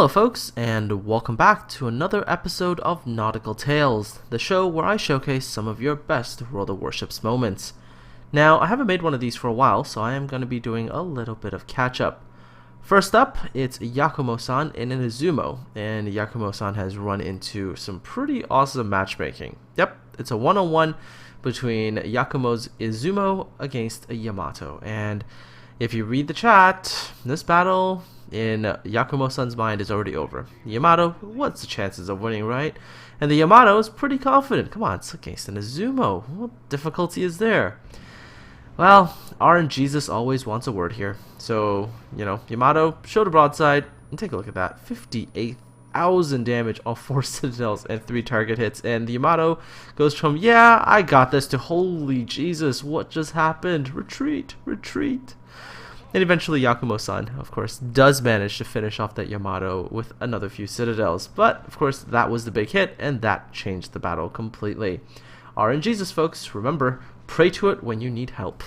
Hello folks, and welcome back to another episode of Nautical Tales, the show where I showcase some of your best World of Warships moments. Now, I haven't made one of these for a while, so I am going to be doing a little bit of catch-up. First up, it's Yakumo-san in an Izumo, and Yakumo-san has run into some pretty awesome matchmaking. Yep, it's a one-on-one between Yakumo's Izumo against a Yamato, and if you read the chat, this battle in Yakumo-san's mind is already over. Yamato, what's the chances of winning, right? And the Yamato is pretty confident. Come on, it's against an Izumo. What difficulty is there? Well, RNGesus always wants a word here. So, Yamato, show the broadside, and take a look at that. 58,000 damage, all 4 citadels and 3 target hits. And the Yamato goes from, yeah, I got this, to holy Jesus, what just happened? Retreat, retreat. And eventually Yakumo-san, of course, does manage to finish off that Yamato with another few citadels. But, of course, that was the big hit, and that changed the battle completely. RNGesus, folks, remember, pray to it when you need help.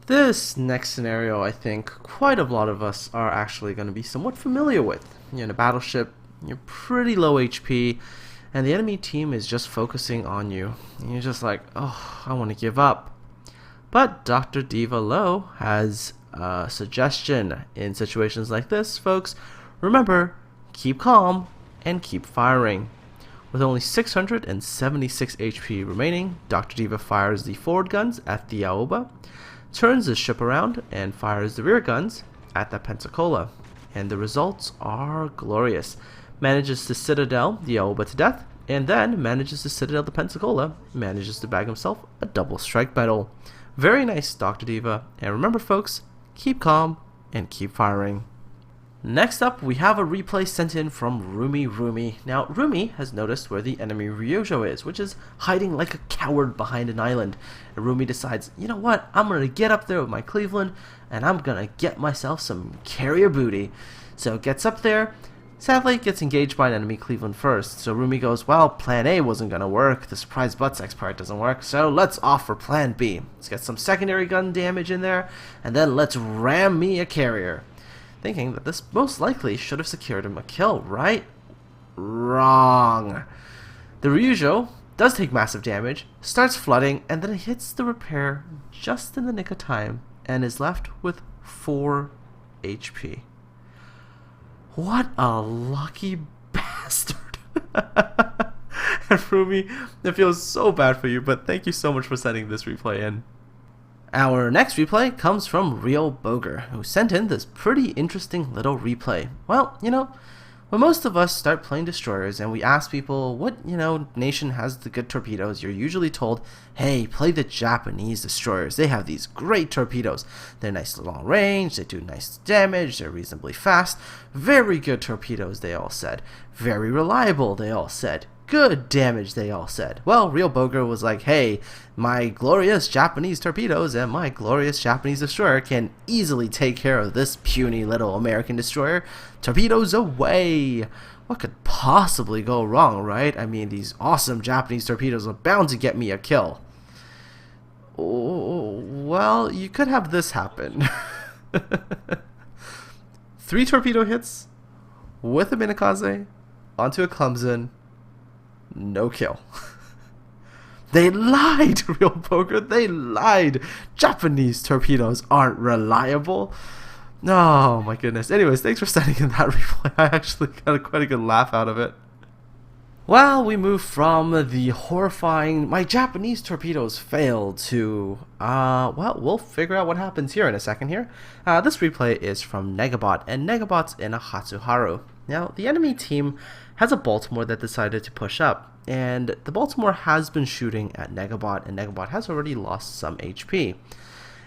This next scenario, I think, quite a lot of us are actually going to be somewhat familiar with. You're in a battleship, you're pretty low HP, and the enemy team is just focusing on you. And you're just like, oh, I want to give up. But DrDivaLau has a suggestion in situations like this, folks. Remember, keep calm and keep firing. With only 676 HP remaining, DrDiva fires the forward guns at the Aoba, turns his ship around and fires the rear guns at the Pensacola. And the results are glorious. Manages to citadel the Aoba to death, and then manages to citadel the Pensacola, manages to bag himself a double strike medal. Very nice, DrDiva, and remember folks, keep calm and keep firing. Next up, we have a replay sent in from RUMIRUMI. Now, Rumi has noticed where the enemy Ryujo is, which is hiding like a coward behind an island. And Rumi decides, you know what, I'm going to get up there with my Cleveland, and I'm going to get myself some carrier booty. So gets up there. Sadly, gets engaged by an enemy Cleveland first, so Rumi goes, well, plan A wasn't gonna work, the surprise butt sex part doesn't work, so let's offer plan B. Let's get some secondary gun damage in there, and then let's ram me a carrier. Thinking that this most likely should have secured him a kill, right? Wrong. The Ryujo does take massive damage, starts flooding, and then hits the repair just in the nick of time, and is left with 4 HP. What a lucky bastard. And Rumi, it feels so bad for you, but thank you so much for sending this replay in. Our next replay comes from RealBoger, who sent in this pretty interesting little replay. Well, when most of us start playing destroyers and we ask people what, nation has the good torpedoes, you're usually told, hey, play the Japanese destroyers. They have these great torpedoes. They're nice long range, they do nice damage, they're reasonably fast. Very good torpedoes, they all said. Very reliable, they all said. Good damage, they all said. Well, RealBoger was like, hey, my glorious Japanese torpedoes and my glorious Japanese destroyer can easily take care of this puny little American destroyer. Torpedoes away! What could possibly go wrong, right? I mean, these awesome Japanese torpedoes are bound to get me a kill. Oh, well, you could have this happen. 3 torpedo hits with a Minakaze onto a Clemson. No kill. They lied, RealBoger. They lied. Japanese torpedoes aren't reliable. Oh my goodness. Anyways, thanks for sending in that replay. I actually got quite a good laugh out of it. Well, we move from the horrifying my Japanese torpedoes failed to well, we'll figure out what happens here in a second here. This replay is from NegaBot, and NegaBot's in a Hatsuharu. Now, the enemy team has a Baltimore that decided to push up, and the Baltimore has been shooting at NegaBot, and NegaBot has already lost some HP.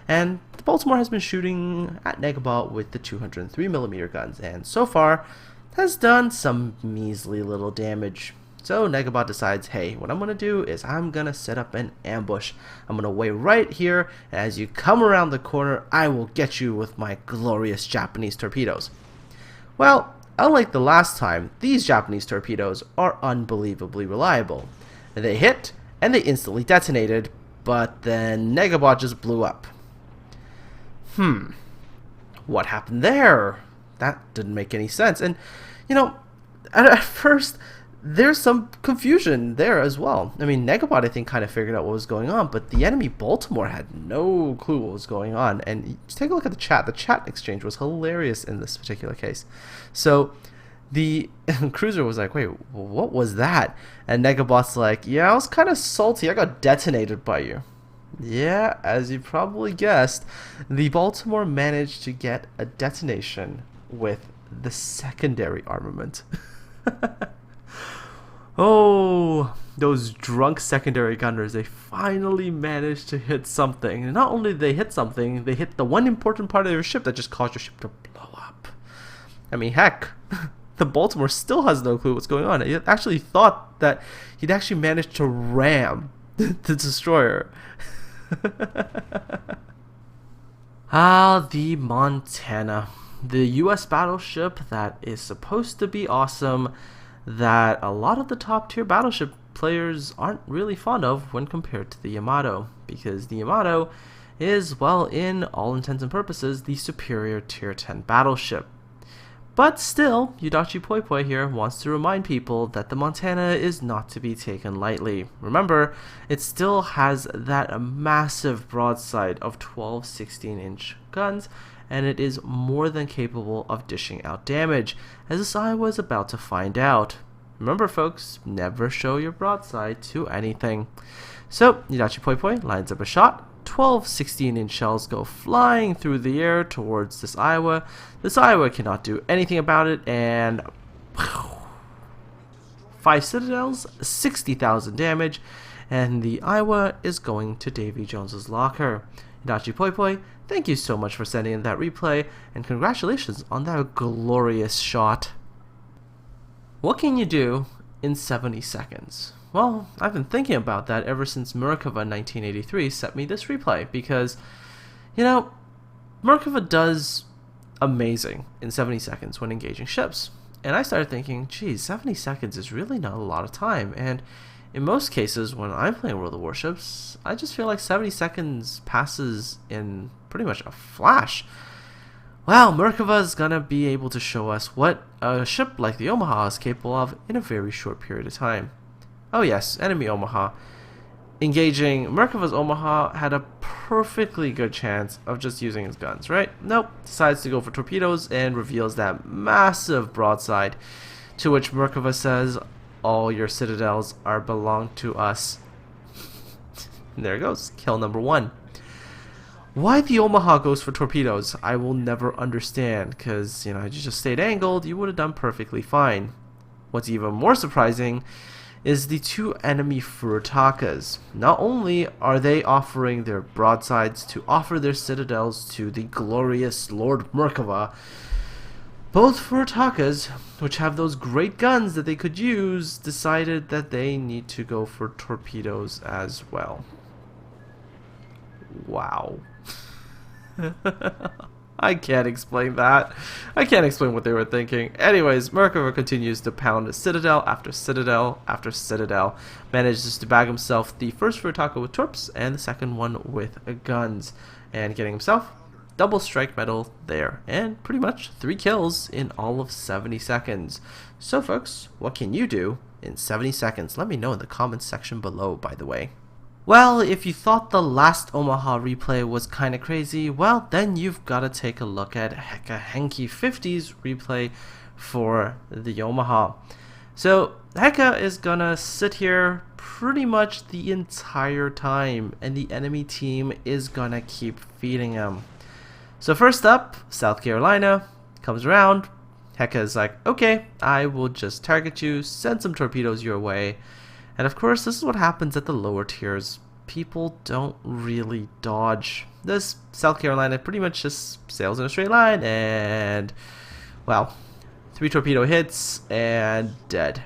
And the Baltimore has been shooting at NegaBot with the 203mm guns, and so far has done some measly little damage. So NegaBot decides, hey, what I'm going to do is I'm going to set up an ambush. I'm going to wait right here, and as you come around the corner, I will get you with my glorious Japanese torpedoes. Well, unlike the last time, these Japanese torpedoes are unbelievably reliable. They hit, and they instantly detonated, but then NegaBot just blew up. What happened there? That didn't make any sense. And you know, at first, there's some confusion there as well. I mean, NegaBot, I think, kind of figured out what was going on, but the enemy Baltimore had no clue what was going on. And just take a look at the chat. The chat exchange was hilarious in this particular case. So the cruiser was like, wait, what was that? And NegaBot's like, yeah, I was kind of salty. I got detonated by you. Yeah, as you probably guessed, the Baltimore managed to get a detonation with the secondary armament. Oh, those drunk secondary gunners, they finally managed to hit something. And not only did they hit something, they hit the one important part of your ship that just caused your ship to blow up. I mean, heck, the Baltimore still has no clue what's going on. He actually thought that he'd actually managed to ram the destroyer. The Montana. The US battleship that is supposed to be awesome, that a lot of the top tier battleship players aren't really fond of when compared to the Yamato, because the Yamato is, well, in all intents and purposes, the superior tier 10 battleship. But still, YuudachiPoiPoi here wants to remind people that the Montana is not to be taken lightly. Remember, it still has that massive broadside of 12 16-inch guns, and it is more than capable of dishing out damage, as this Iowa is about to find out. Remember folks, never show your broadside to anything. So, YuudachiPoiPoi lines up a shot. 12 16-inch shells go flying through the air towards this Iowa. This Iowa cannot do anything about it, and 5 citadels, 60,000 damage, and the Iowa is going to Davy Jones's locker. YuudachiPoiPoi, thank you so much for sending in that replay, and congratulations on that glorious shot. What can you do in 70 seconds? Well, I've been thinking about that ever since Murkova 1983 sent me this replay, because, you know, Murkova does amazing in 70 seconds when engaging ships. And I started thinking, geez, 70 seconds is really not a lot of time, and in most cases when I'm playing World of Warships, I just feel like 70 seconds passes in pretty much a flash. Well, Murkova is gonna be able to show us what a ship like the Omaha is capable of in a very short period of time. Oh yes, enemy Omaha. Engaging Murkova's Omaha had a perfectly good chance of just using his guns, right? Nope, decides to go for torpedoes and reveals that massive broadside, to which Murkova says, all your citadels are belong to us. And there it goes, kill number 1. Why the Omaha goes for torpedoes, I will never understand, because, you know, had you just stayed angled, you would have done perfectly fine. What's even more surprising is the 2 enemy Furutakas. Not only are they offering their broadsides to offer their citadels to the glorious Lord Murkova, both Furutakas, which have those great guns that they could use, decided that they need to go for torpedoes as well. Wow. I can't explain that. I can't explain what they were thinking. Anyways, Murkova continues to pound citadel after citadel after citadel. Manages to bag himself the first Furutaka with torps and the second one with guns. And getting himself double strike medal there. And pretty much 3 kills in all of 70 seconds. So folks, what can you do in 70 seconds? Let me know in the comments section below, by the way. Well, if you thought the last Omaha replay was kinda crazy, well, then you've gotta take a look at Heka Henki 50's replay for the Omaha. So, Heka is gonna sit here pretty much the entire time, and the enemy team is gonna keep feeding him. So first up, South Carolina comes around. Heka is like, okay, I will just target you, send some torpedoes your way. And of course, this is what happens at the lower tiers. People don't really dodge. This South Carolina pretty much just sails in a straight line and, well, 3 torpedo hits and dead.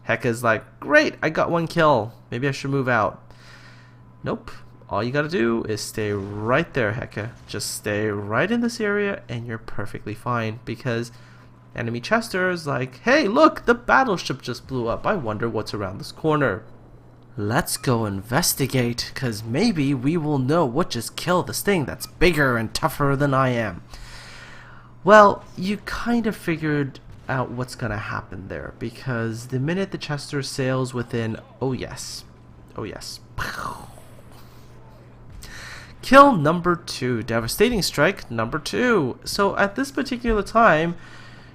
Heka's like, great, I got 1 kill. Maybe I should move out. Nope. All you gotta do is stay right there, Heka. Just stay right in this area and you're perfectly fine, because enemy Chester is like, hey, look, the battleship just blew up. I wonder what's around this corner. Let's go investigate, because maybe we will know what just killed this thing that's bigger and tougher than I am. Well, you kind of figured out what's going to happen there, because the minute the Chester sails within, oh yes, kill number 2, devastating strike number 2. So at this particular time,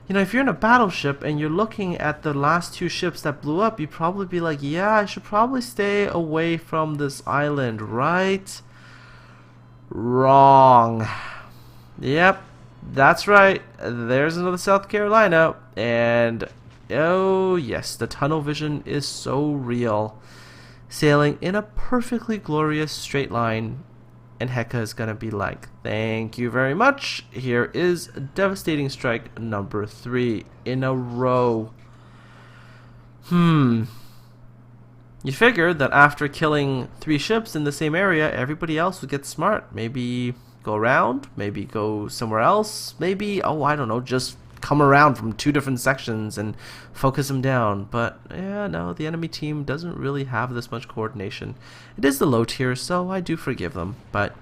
you know, if you're in a battleship and you're looking at the last 2 ships that blew up, you'd probably be like, yeah, I should probably stay away from this island, right? Wrong. Yep, that's right. There's another South Carolina, and oh yes, the tunnel vision is so real. Sailing in a perfectly glorious straight line, and Heka is gonna be like, thank you very much. Here is devastating strike number 3 in a row. You figure that after killing 3 ships in the same area, everybody else would get smart. Maybe go around, maybe go somewhere else, maybe, oh, I don't know, just come around from 2 different sections and focus them down. But yeah, no, the enemy team doesn't really have this much coordination. It is the low tier, so I do forgive them. But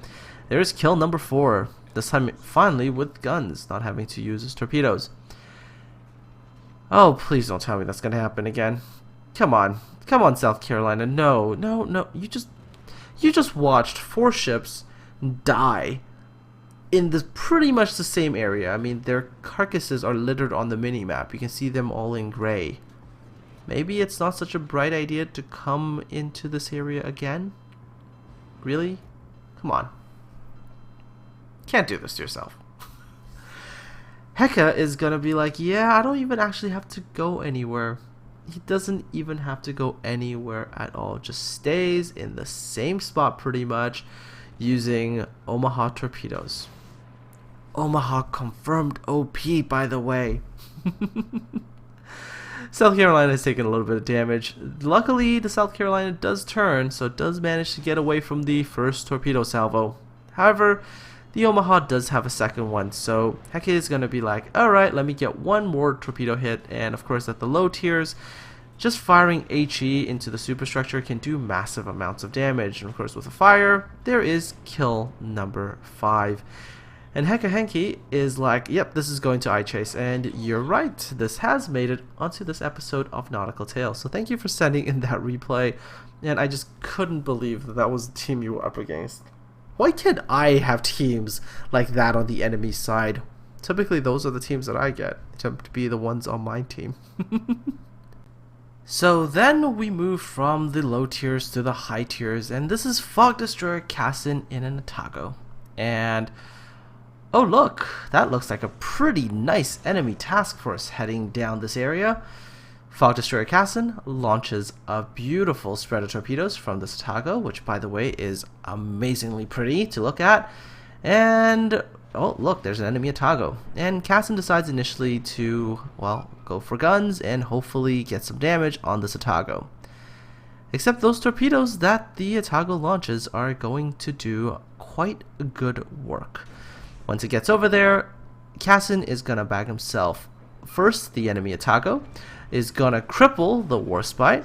there's kill number 4, this time finally with guns, not having to use his torpedoes. Oh, please don't tell me that's gonna happen again. Come on, South Carolina. No, you just watched 4 ships die in pretty much the same area. I mean, their carcasses are littered on the mini-map. You can see them all in gray. Maybe it's not such a bright idea to come into this area again? Really? Come on. Can't do this to yourself. Heka is gonna be like, yeah, I don't even actually have to go anywhere. He doesn't even have to go anywhere at all. Just stays in the same spot pretty much, using Omaha torpedoes. Omaha confirmed OP, by the way. South Carolina has taken a little bit of damage. Luckily, the South Carolina does turn, so it does manage to get away from the first torpedo salvo. However, the Omaha does have a second one, so Heke is going to be like, alright, let me get one more torpedo hit. And of course, at the low tiers, just firing HE into the superstructure can do massive amounts of damage. And of course, with a fire, there is kill number 5. And Heka Henki is like, yep, this is going to iChase. And you're right, this has made it onto this episode of Nautical Tales. So thank you for sending in that replay. And I just couldn't believe that that was the team you were up against. Why can't I have teams like that on the enemy side? Typically, those are the teams that I get to be the ones on my team. So then we move from the low tiers to the high tiers, and this is Fog Destroyer Cassin in an Atago. And oh look, that looks like a pretty nice enemy task force heading down this area. Fog Destroyer Cassin launches a beautiful spread of torpedoes from this Atago, which by the way is amazingly pretty to look at. And oh look, there's an enemy Atago. And Cassin decides initially to, well, go for guns and hopefully get some damage on this Atago. Except those torpedoes that the Atago launches are going to do quite good work. Once it gets over there, Cassin is gonna bag himself. First, the enemy Atago is gonna cripple the Warspite.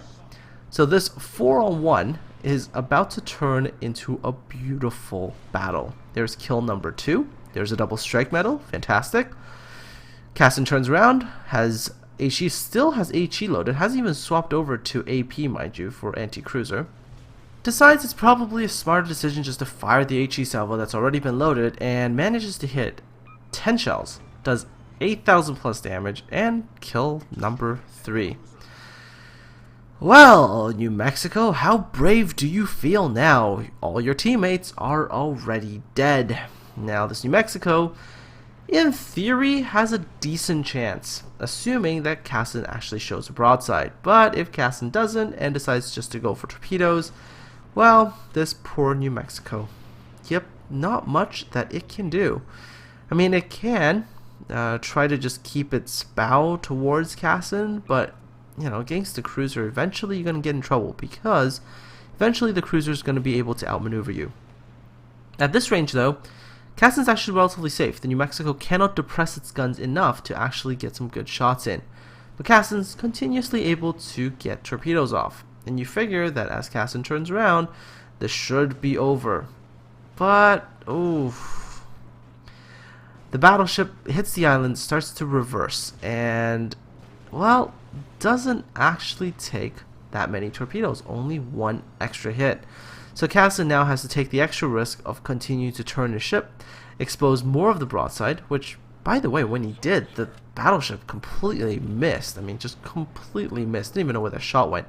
So this 4-on-1 is about to turn into a beautiful battle. There's kill number 2. There's a double strike medal. Fantastic. Cassin turns around, has HE, still has HE loaded, hasn't even swapped over to AP, mind you, for anti-cruiser. Decides it's probably a smarter decision just to fire the HE salvo that's already been loaded, and manages to hit 10 shells. Does 8,000 plus damage and kill number 3. Well, New Mexico, how brave do you feel now? All your teammates are already dead. Now this New Mexico, in theory, has a decent chance, assuming that Cassin actually shows a broadside. But if Cassin doesn't and decides just to go for torpedoes, well, this poor New Mexico. Yep, not much that it can do. I mean, it can try to just keep its bow towards Cassin, but you know, against the cruiser, eventually you're going to get in trouble because eventually the cruiser is going to be able to outmaneuver you. At this range, though, Cassin's actually relatively safe. The New Mexico cannot depress its guns enough to actually get some good shots in, but Cassin's continuously able to get torpedoes off. And you figure that as Cassin turns around, this should be over. But, oof. The battleship hits the island, starts to reverse, and, well, doesn't actually take that many torpedoes, only one extra hit. So Casson now has to take the extra risk of continuing to turn his ship, expose more of the broadside, which, by the way, when he did, the battleship completely missed. I mean, just completely missed. Didn't even know where the shot went.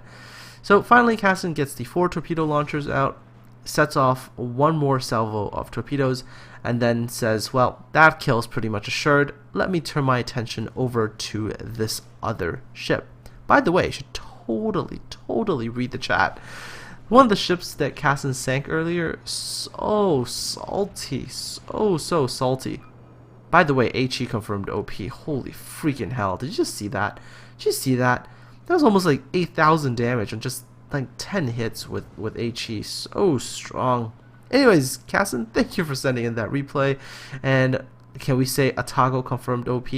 So finally, Casson gets the 4 torpedo launchers out, sets off one more salvo of torpedoes, and then says, well, that kill's pretty much assured. Let me turn my attention over to this other ship. By the way, you should totally read the chat. One of the ships that Casson sank earlier, so salty, so salty. By the way, HE confirmed OP. Holy freaking hell. Did you just see that? Did you see that? That was almost like 8,000 damage on just like 10 hits with HE. So strong. Anyways, Casson, thank you for sending in that replay. And can we say Atago confirmed OP?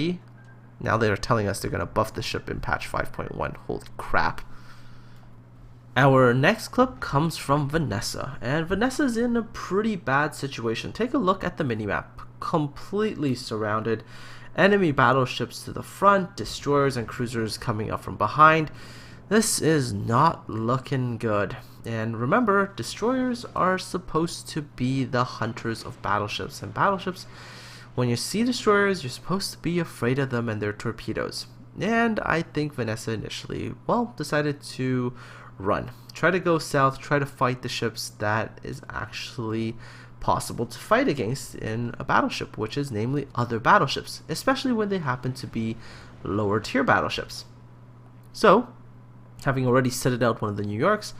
Now they're telling us they're going to buff the ship in patch 5.1. Holy crap. Our next clip comes from Vanessa, and Vanessa's in a pretty bad situation. Take a look at the minimap. Completely surrounded, enemy battleships to the front, destroyers and cruisers coming up from behind. This is not looking good. And remember, destroyers are supposed to be the hunters of battleships, and battleships, when you see destroyers, you're supposed to be afraid of them and their torpedoes. And I think Vanessa initially, well, decided to run. Try to go south, try to fight the ships that is actually possible to fight against in a battleship, which is namely other battleships, especially when they happen to be lower tier battleships. So, having already setted out one of the New Yorks,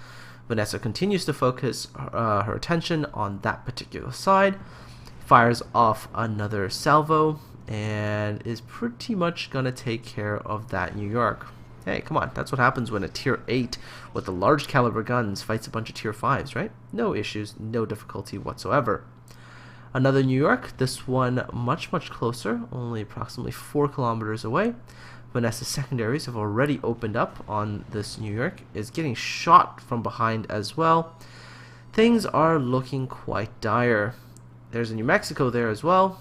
Vanessa continues to focus her attention on that particular side, fires off another salvo, and is pretty much gonna take care of that New York. Hey, come on, that's what happens when a tier 8 with the large caliber guns fights a bunch of tier 5s, right? No issues, no difficulty whatsoever. Another New York, this one much closer, only approximately 4 kilometers away. Vanessa's secondaries have already opened up on this New York, is getting shot from behind as well. Things are looking quite dire. There's a New Mexico there as well.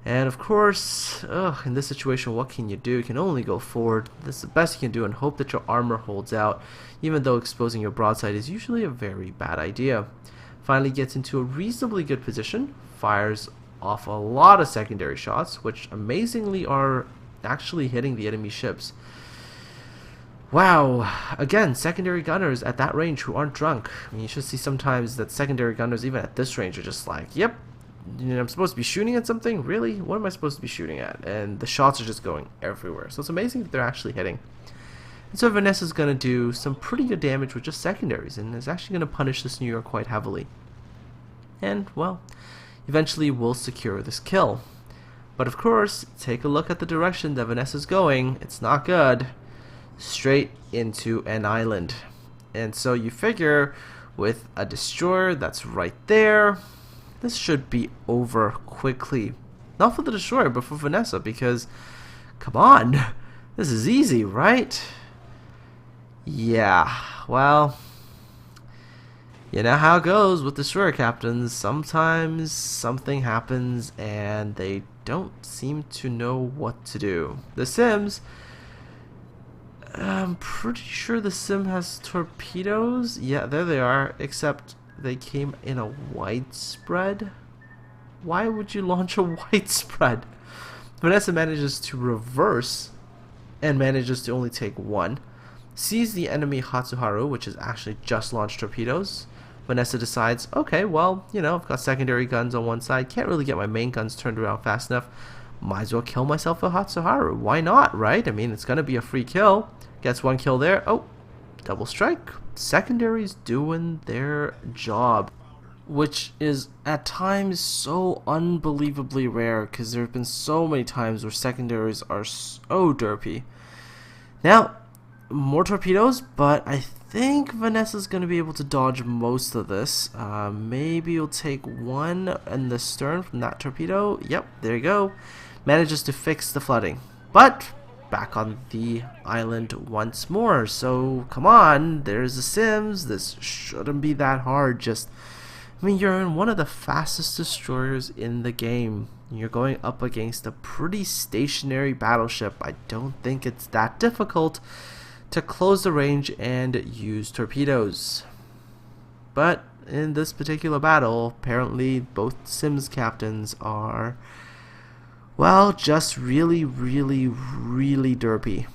And of course, in this situation, what can you do? You can only go forward. This is the best you can do and hope that your armor holds out, even though exposing your broadside is usually a very bad idea. Finally gets into a reasonably good position, fires off a lot of secondary shots, which amazingly are actually hitting the enemy ships. Wow, again, secondary gunners at that range who aren't drunk. I mean, you should see sometimes that secondary gunners, even at this range, are just like, yep, I'm supposed to be shooting at something? Really? What am I supposed to be shooting at? And the shots are just going everywhere. So it's amazing that they're actually hitting. And so Vanessa's going to do some pretty good damage with just secondaries, and is actually going to punish this New York quite heavily. And, well, eventually will secure this kill. But of course, take a look at the direction that Vanessa's going. It's not good. Straight into an island. And so you figure with a destroyer that's right there, this should be over quickly. Not for the destroyer, but for Vanessa, because, come on, this is easy, right? Yeah, well, you know how it goes with destroyer captains. Sometimes something happens and they don't seem to know what to do. The Sims, I'm pretty sure the Sim has torpedoes. Yeah, there they are, except they came in a widespread. Why would you launch a widespread? Vanessa manages to reverse and manages to only take one. Sees the enemy Hatsuharu, which is actually just launched torpedoes. Vanessa decides, okay, well, you know, I've got secondary guns on one side. Can't really get my main guns turned around fast enough. Might as well kill myself a Hatsuharu. Why not, right? I mean, it's going to be a free kill. Gets one kill there. Oh, double strike. Secondaries doing their job, which is at times so unbelievably rare, because there have been so many times where secondaries are so derpy. Now, more torpedoes, but I think Vanessa's going to be able to dodge most of this. Maybe you'll take one in the stern from that torpedo. Yep, there you go. Manages to fix the flooding, but back on the island once more. So come on, there's the Sims. This shouldn't be that hard. Just, I mean, you're in one of the fastest destroyers in the game. you're going up against a pretty stationary battleship. I don't think it's that difficult to close the range and use torpedoes. But in this particular battle, apparently both Sims captains are, well, just really derpy.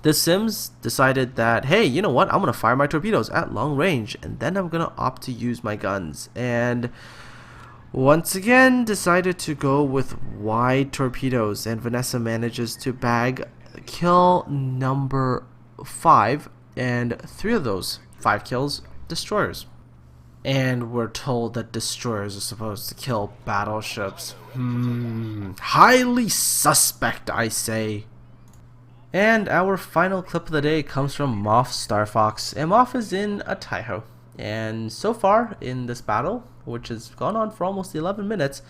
The Sims decided that, hey, you know what, I'm going to fire my torpedoes at long range, and then I'm going to opt to use my guns. And once again, decided to go with wide torpedoes, and Vanessa manages to bag kill number 5, and 3 of those 5 kills, destroyers. And we're told that destroyers are supposed to kill battleships. Highly suspect, I say. And our final clip of the day comes from Moff Starfox, and Moff is in a Taiho. And so far in this battle, which has gone on for almost 11 minutes,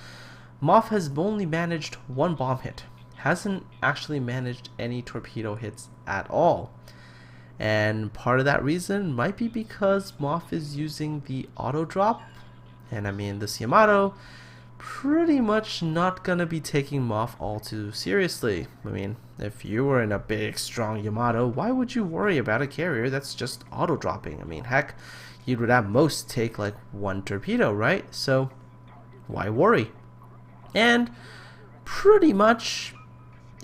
Moff has only managed 1 bomb hit. Hasn't actually managed any torpedo hits at all. And part of that reason might be because Moff is using the auto drop. And I mean, this Yamato pretty much not gonna be taking Moff all too seriously. I mean, if you were in a big strong Yamato, why would you worry about a carrier that's just auto dropping? I mean, heck, you would at most take like 1 torpedo, right? So why worry? And pretty much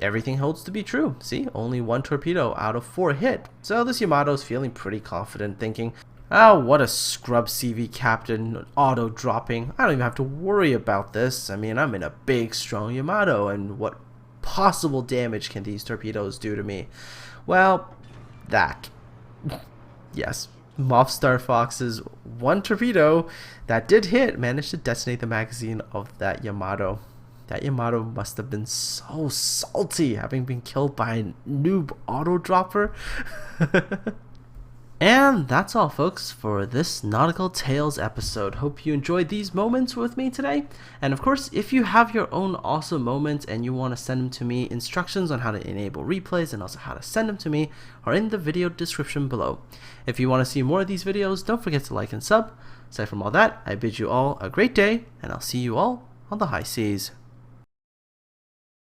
everything holds to be true. See, only 1 torpedo out of 4 hit. So this Yamato is feeling pretty confident, thinking, oh, what a scrub CV captain, auto dropping. I don't even have to worry about this. I mean, I'm in a big strong Yamato, and what possible damage can these torpedoes do to me? Well, that. Yes, Moff Starfox's 1 torpedo that did hit managed to detonate the magazine of that Yamato. That Yamato must have been so salty, having been killed by a noob auto dropper. And that's all, folks, for this Nautical Tales episode. Hope you enjoyed these moments with me today. And of course, if you have your own awesome moments and you want to send them to me, instructions on how to enable replays and also how to send them to me are in the video description below. If you want to see more of these videos, don't forget to like and sub. Aside from all that, I bid you all a great day, and I'll see you all on the high seas.